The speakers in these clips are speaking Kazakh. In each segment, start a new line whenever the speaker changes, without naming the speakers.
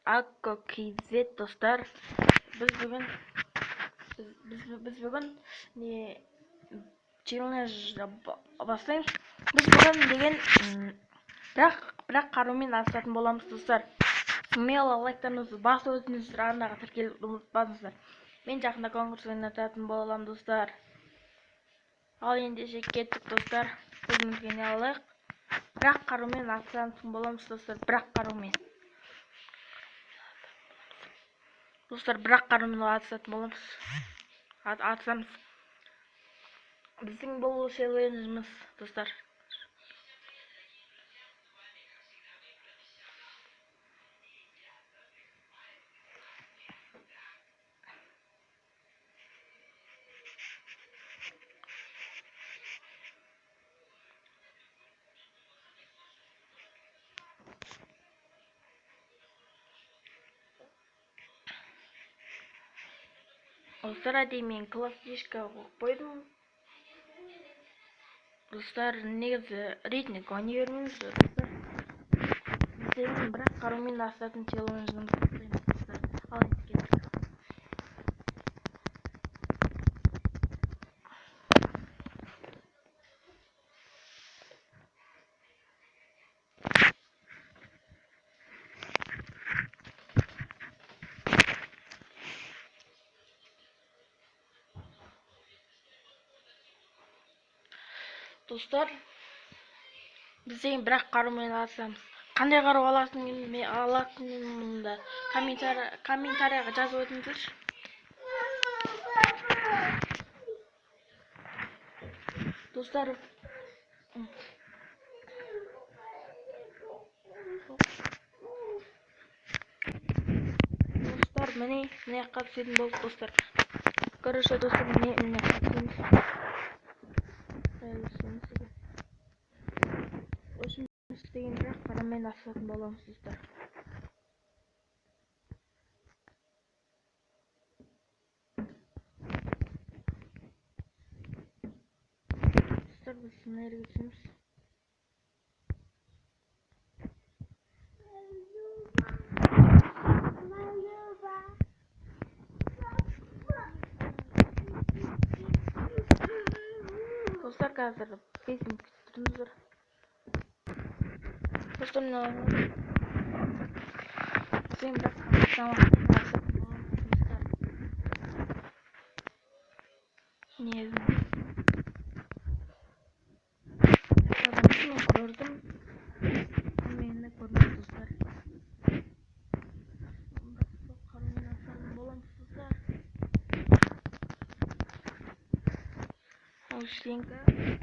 Akko KZ достар. Biz бүгін не челлендж бастаймыз. Біз бүгін деген бірақ қарумен атысатын боламыз достар. Смело лайктарыңызды басып өзіңіздер арнаға тіркеліп ұмытпаңыздар. Мен жақында конкурс ойнататын боламын достар. Ал ендеше кеттік достар. Өзімізге не алайық? Бірақ қарумен атысатын боламыз достар. Бірақ қарумен. Достар, бірақ қарумен атысатын боламыз. Атысамыз. Біздің бұл челленджіміз достар. Достар, мен классичка қойдым. Достар, негізі рейтинг ойнай бермейміз достар. Біздің бірақ қарумен атысатын челленджіміз бастаймыз достар. Ал енді кеттік. Достар, біз деген бірақ қарумен атысамыз. Қандай қару алатынымды комментарияға жазып өтіңіздерші. Достар, міне жаққа түсетін болды достар. Короче, достар, міне жаққа түсеміз. Деген бірақ қарумен атысатын боламыз достар. Достар, біз мына жерге түсеміз. Dostlar, қазір 5 минут күтіңіздер. Dostlar, sen bırak tamam. Niye? Adamı gördüm. Benimle gördüm dostlar. Karnına sarılım bolam dostlar. Hoşçakalın.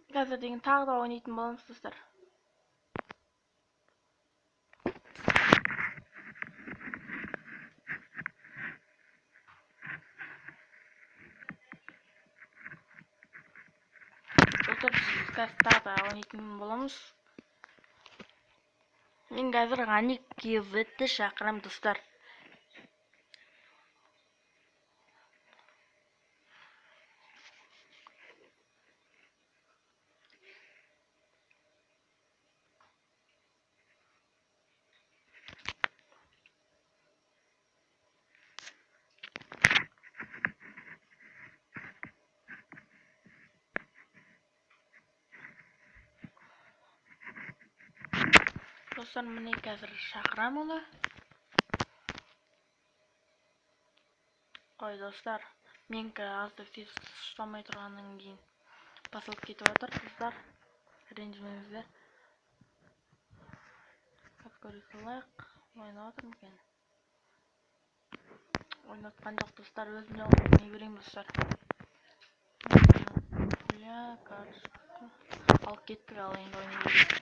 Қазір деген тағы да ойнайтын боламыз достар. Достар, біз қазір тағы да ойнайтын боламыз. Мен қазір ғани KZ-ті шақырамын достар. Достар, міне қазір шақырам оны. Ой, достар, мен аздап тез ұстамай тұрғаннан кейін басылып кетіп отыр, достар. Ренжімеңіздер. Көріп қалайық, ойнап отырмын екен. Ойнатқан жоқ достар, өзім жалғыз ойнай берейін достар. Ал кеттік, ал енді ойнай берейін.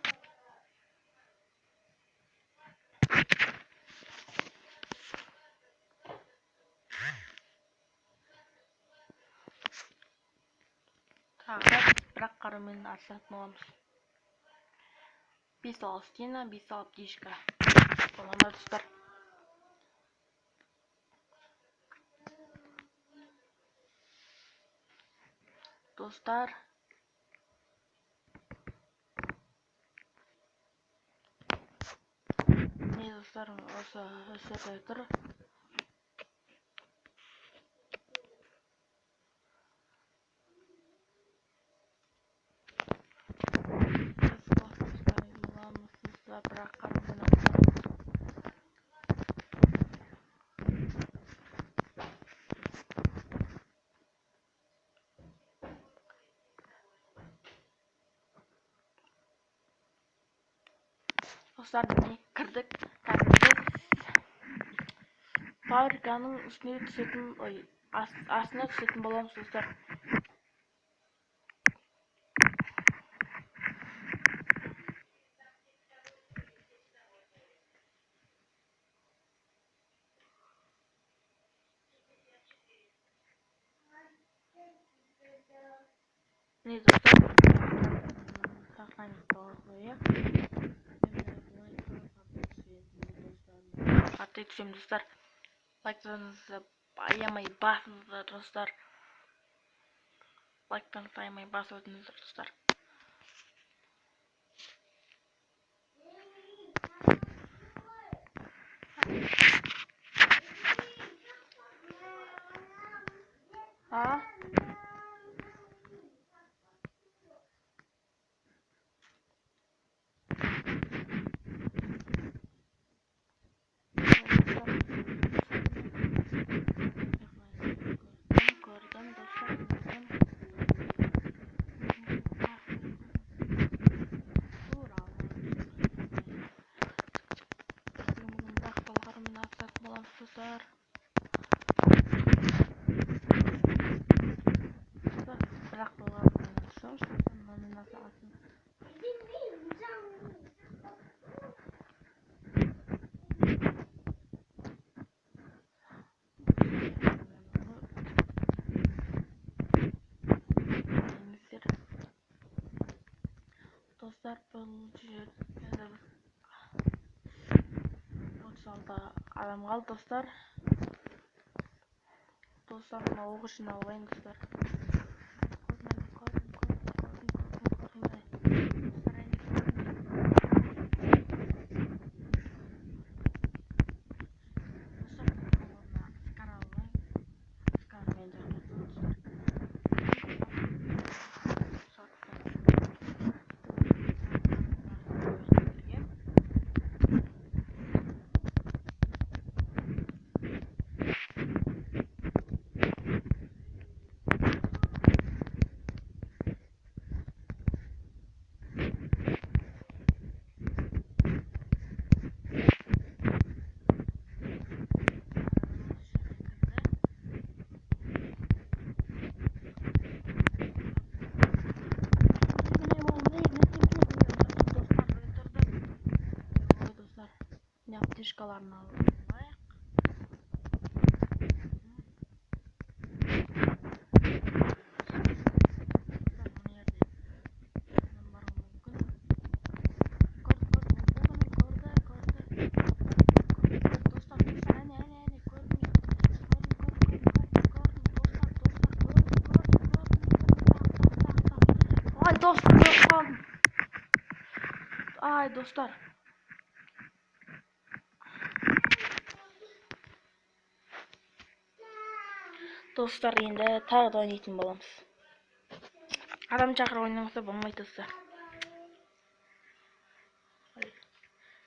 Тағы бірақ қарумен атысатын боламыз. 5 алып стена, 5 алып дишка. Бола ма достар? Достар, не достар, осы өсірді тұр. Бірақ қарумен атысатын. Достар, міне кірдік. Қазір біз фабриканың үстіне түсетін, астына түсетін боламыз достар. Не достар? Аттай түсем достар. Лайктарыңызды аямай басыңыздар достар. Лайктарыңызды аямай басып өтіңіздер достар. Gördüm dostlar. Dostlar. Bırak dolarını nasıl alsın? Dostlar, bu salda adam kaldı dostlar. Dostlar, o kuşunu alayım dostlar. книжкаларын алайық. Ай, достар. Достар, енді тағы да ойнайтын боламыз. Адам шақырып ойнамаса болмайды, достар.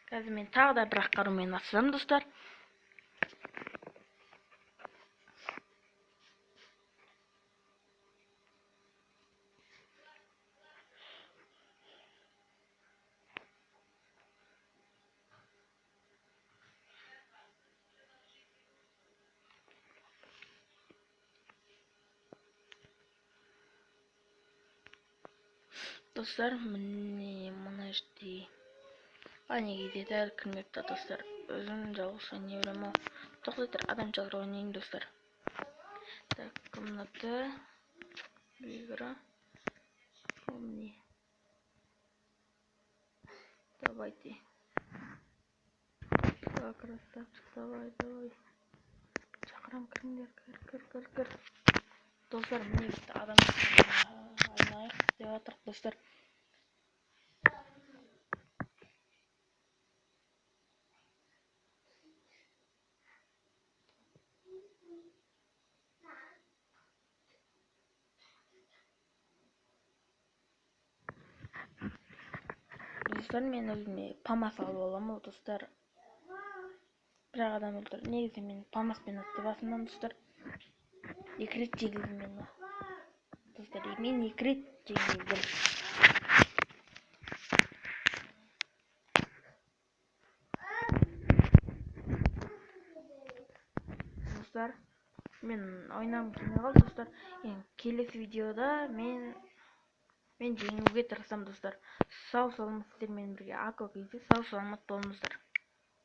Қазір мен тағы да бір қарумен атсам, достар. Dostlar, mine mana işte aynı gider kırmızı dostlar. Özüm жалғыз ойнай берем ау. Тоқтатыр, адам чакырып ойнайын, достар. Так, комната. Игра. Помни. Давайте. Так, красавчик, давай. Чакырам, кір. Достар, міне бітті, адам ойнайық деп жатырық, достар. Достар, мен өзіме памас алып аламын, достар. Бірақ адам өлтір. Негізі мен памаспен атты басымнан, достар. 2 рет жеңілдім мен. Достар, мен 2 рет жеңілдім. Достар, мен ойнағым келмей қалды, достар. Келесі видеода мен жеңуге тырысамын, достар. Сау саламатсыздар, мен бірге сау саламат болыңыздар.